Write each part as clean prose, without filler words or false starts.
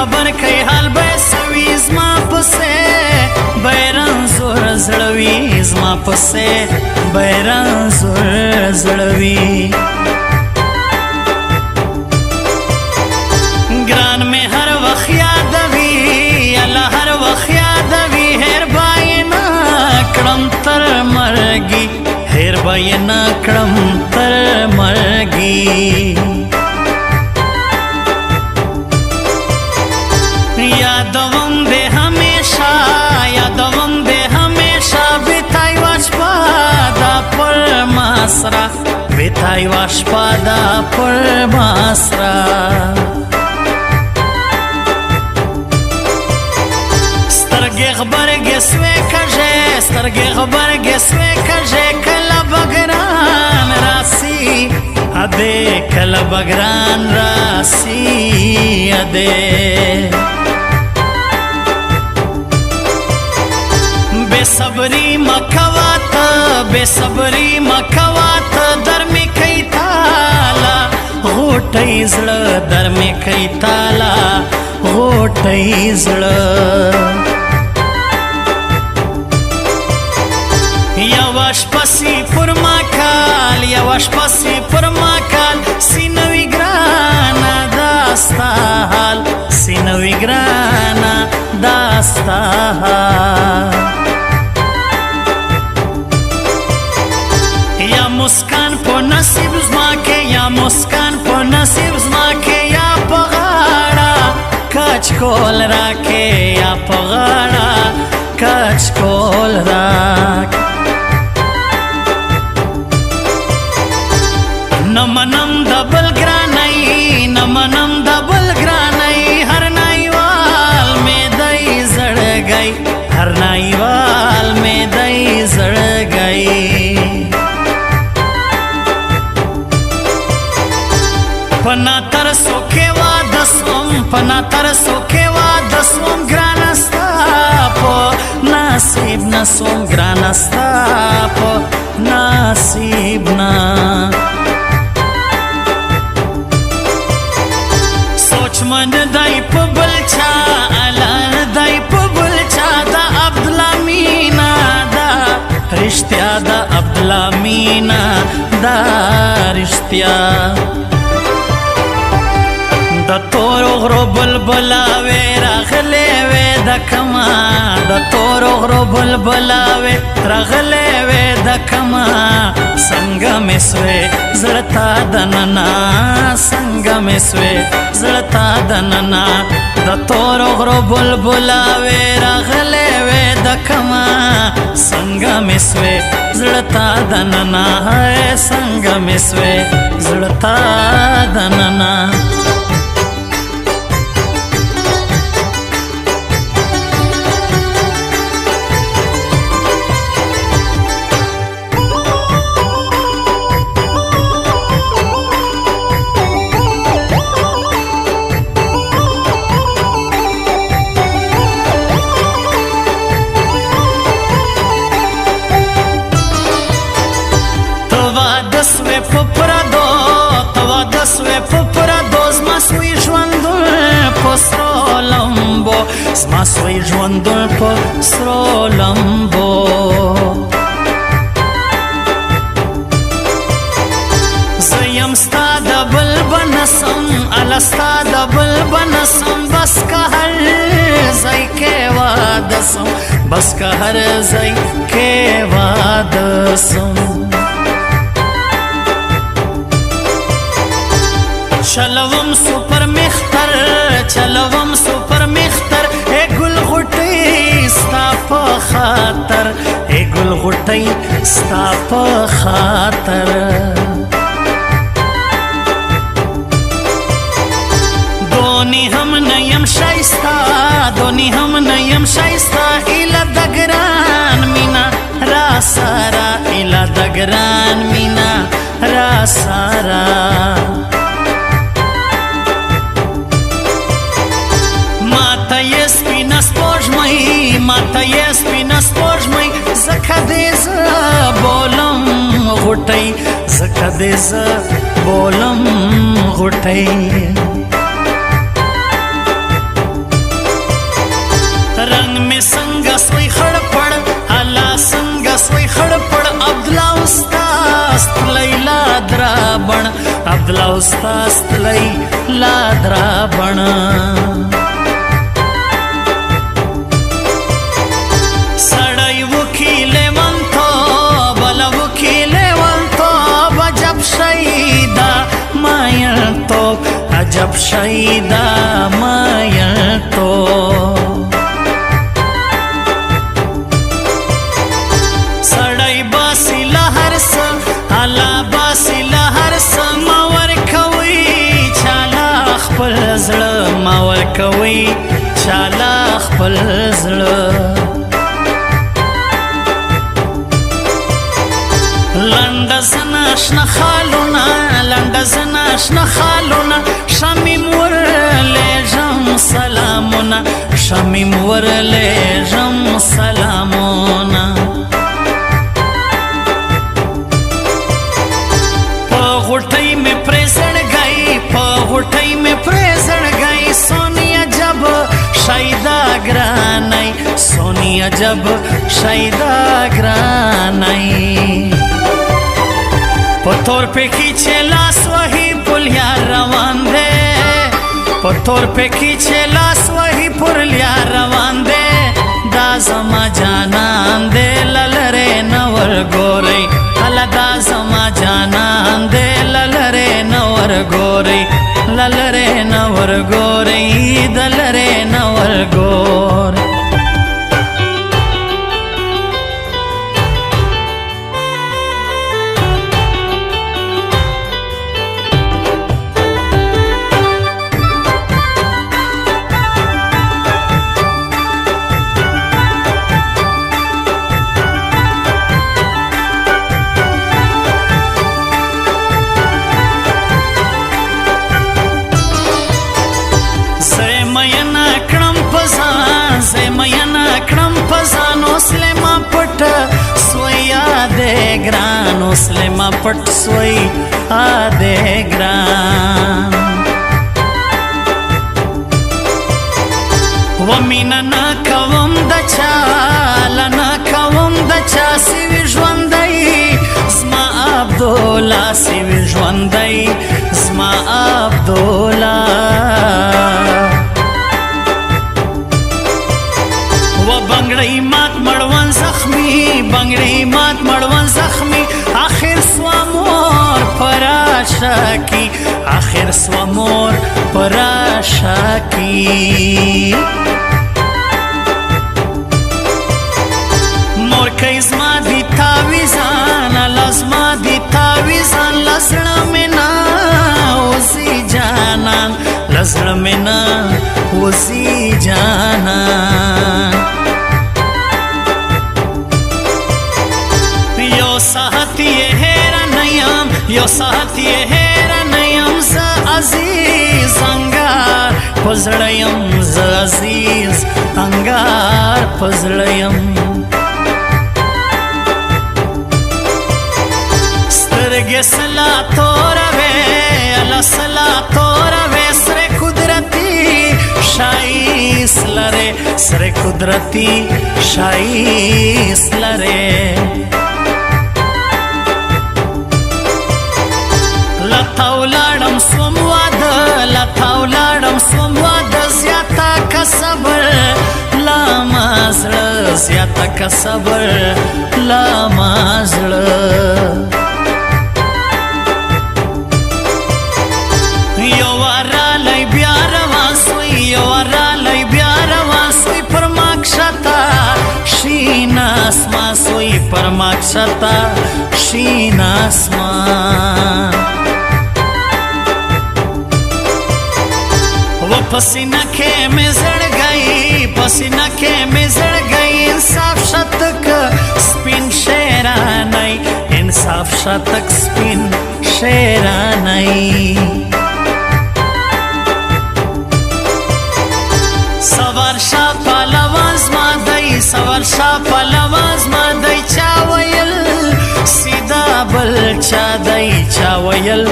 خبر کئی حال بے سوی زما پسے بیران زور زړوي زما پسے بیران زور زړوي ګران مې هر وخت یادوي الله هر وخت یادوي هر باینه کړم تر مرګي هر باینه کړم تر مرګي یادوم دې همیشه یادوم دې همیشه بیتای واشپا دا پر ماسرا بیتای واشپا دا پر ماسرا سترګې غبرګې سوې کژې سترګې غبرګې سوې کژې کله بګران راسي اده کله بګران راسي اده बेसब्री मखवात बेसब्री मखवात दर में कई ताला घोटई जड़ दर में कई ताला घोटई जड़ यवश पसी पुरमाकाल यवश पसी पुरमाकाल सिनवी ग्राना दास्ता हाल सिनवी ग्राना दास्ता हाल या मुस्कान पो नसीब زما کې یا مسکان پو نصیب زما کې یا پغاړه کچ کول راکې یا پغاړه کچ کول راک نمنم دبل ګرانای نمنم دبل ګرانای هر نایوال می دای زړګای هر نایوال می دای زړګای پنا ترسو کې وادسوم پنا ترسو کې وادسوم ګرانستا په نصیب نسوم ګرانستا په نصیب نا سوچ من دای په بلچا الان دای په بلچا دا عبد الله مینا دا رښتیا دا عبد الله مینا دا رښتیا د تورو غرو بلبلاوي راغلې وې د کما د تورو غرو بلبلاوي راغلې وې د کما څنګه مې سوې زړتا دننا څنګه مې سوې زړتا دننا د تورو غرو بلبلاوي راغلې وې د کما څنګه مې سوې زړتا دننا څنګه مې سوې زړتا دننا سوې پپرا دوز ما سوې ژوندون په سرو لمبو زما سوې ژوندون په سرو لمبو زه یم ستا د بل بنسم اله ستا د بل بنسم بس که هر ځای کې واده سم بس که هر ځای کې واده سم چلوم سپر مختر چلوم سپر مختر اے گل غټي ستا په خاطر اے گل غټي ستا په خاطر دونی هم نیم شایستا دونی هم نیم شایستا اله دګران مینا را سارا اله دګران مینا را سارا ماته یې سپینه سپوږمۍ زکه دې زه بولم غوټۍ زکه دې زه بولم غوټۍ ستاستلی لا درابڼ سړی وکي لیونتوب بله وکي لیونتوب عجب شی دا مایلتوب عجب شی دا مایلتوب سړی باسي له هر څه الله باسي له هر څه ما ورکوي چاله خپل زړه ما ورکوي چاله خپل زړه لنډه زنه شنه خالونه لنډه زنه شنه خالونه شمیم ورلیږم سلامونه شمیم ورلیږم سلامونه غوټۍ مې پرې زړګی په غوټۍ مې پرې زړګی سونی عجب شیدا ګرانۍ سونی عجب شیدا ګرانۍ په تور پېکي چې لاس وهي پل یار روان دی په تور پېکي چې لاس وهي پل یار روان دی دا زما جانان دی للرې نه ورګورئ هله دا زما جانان دی للرې نه ورګورئ للرې نه ورګورئ د لرې نه ورګورئ ګران اوسله ما پټ سوی آده ګران و مینا نا کوم د چا لنا کوم د چا سوي ژوندۍ زما عبدالله سوي ژوندۍ زما عبدالله و بنگړی مات مړوان زخمی بنگړی مات مړوان زخمی آخر سوامور پراشا کی آخر سوامور پراشا کی مور کای زما دی تاویزان لازما دی تاویزان لزړه منا اوزی جانان لزړه منا اوزی جانان یو ساعت یې هیره نه یم زه عزیز انګار په زړه یم زه عزیز انګار په زړه یم سترګې سلا توروې الله سلا توروې سره قدرتي ښایست لرې سره قدرتي ښایست لرې لتاولاړم سوم واده لتاولاړم سوم واده زیاته که صبر لا ما زړه زیاته که صبر لا ما زړه یو رالی بیا روان سوی یو رالی بیا روان سوی پر ما کښته شین اسمان سوی پر ما کښته شین اسمان پسینه کې مې زړګی پسینه کې مې زړګی انصاف شتک سپین شیرانی انصاف شتک سپین شیرانی سوار شا پهلوان زما دی سوار شا پهلوان زما دی چا ویل سیدا بل چا دی چا ویل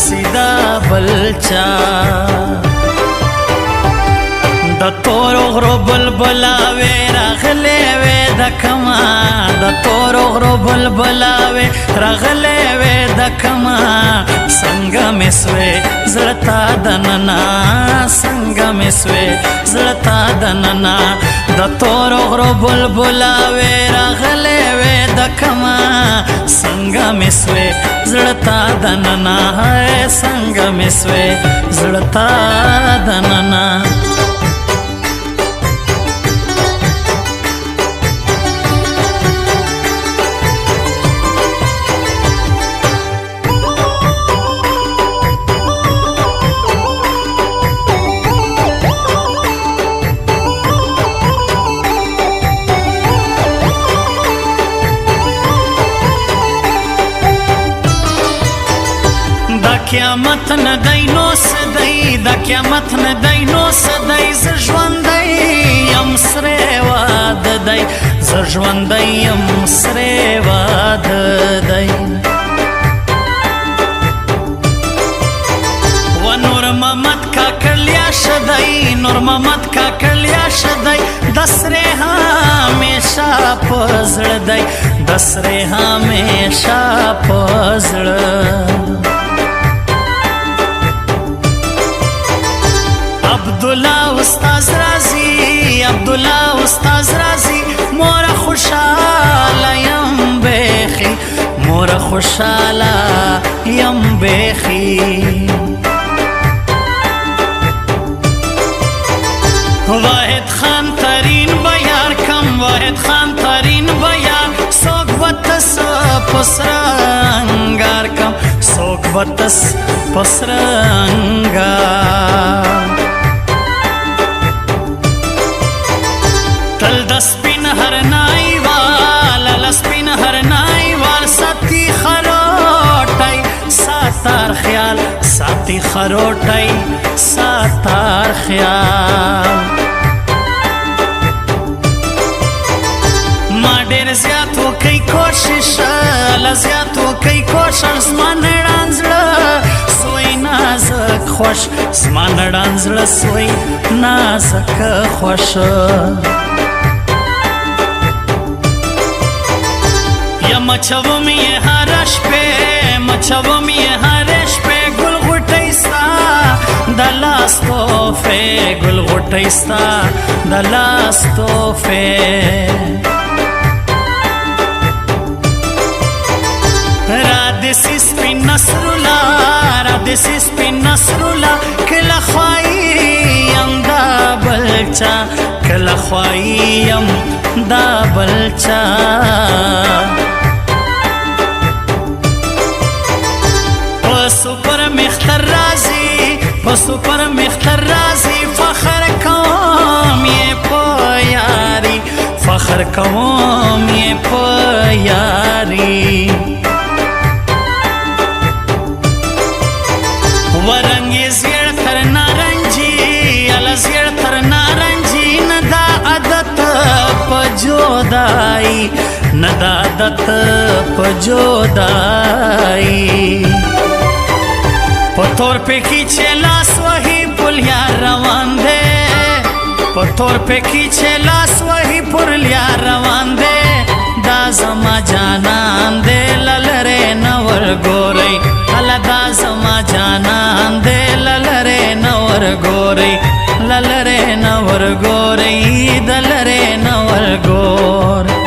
سیدا بل چا د تورو غرو بلبلا وې راغلی راغلې وې د کما د تورو غرو بلبلاوې راغلې وې د کما څنګه مې سوې زړه تا دننه څنګه مې سوې زړه تا دننه د تورو غرو بلبلاوې راغلې وې د کما څنګه مې سوې زړه تا دننه څنګه مې سوې زړه تا دننه قیامت نه دی نو سدی د قیامت نه دی نو سدی ز ژوندی یم سره واده دی ز ژوندی یم سره واده دی و نور محمد کاکړلیا شدی نور محمد کاکړلیا شدی د سره همیشه په زړه دی د سره همیشه په زړه عبدالله استاز رازی عبدالله استاز رازی مورا خوشاله یم بیخی مورا خوشاله یم بیخی واحد خان ترین بیار کم واحد خان ترین بیار سوک وطس پسرنگار کم سوک وطس پسرنگار تل د سپین هر نایوال ل سپین هر نایوال ساتي خروټی ساتار خیال ساتي خروټی ساتار خیال ما ډېر زیات وکړی کوشش ل زیات وکړی کوشش زما نړان زړه سوی نازک خوش زما نړان زړه سوی نازک خوش مچوم یې هر شپې مچوم یې هر شپې ګل غوټۍ ستا د لاس توفې ګل غوټۍ ستا د لاس توفې را دسې سپین نصرالله را دسې سپین نصرالله کله خوایي یم دا بلچا کله خوایي یم دا بلچا سپر مختر رازی سپر مختر رازی فخر کوم یې په یاري فخر کوم یې په یاري ورنګ یې زیړ تر نارنجي ال زیړ تر نارنجي نه دا عادت په جودای نه دا عادت په جودای پتور پہ کیچے لاس وہی پلیا روان دے پتور پہ کیچے لاس وہی پلیا روان دے دا زما جانان دے للرے نور گورئی اللہ دا زما جانان دے للرے نور گورئی للرے نور گورئی دلرے نور گور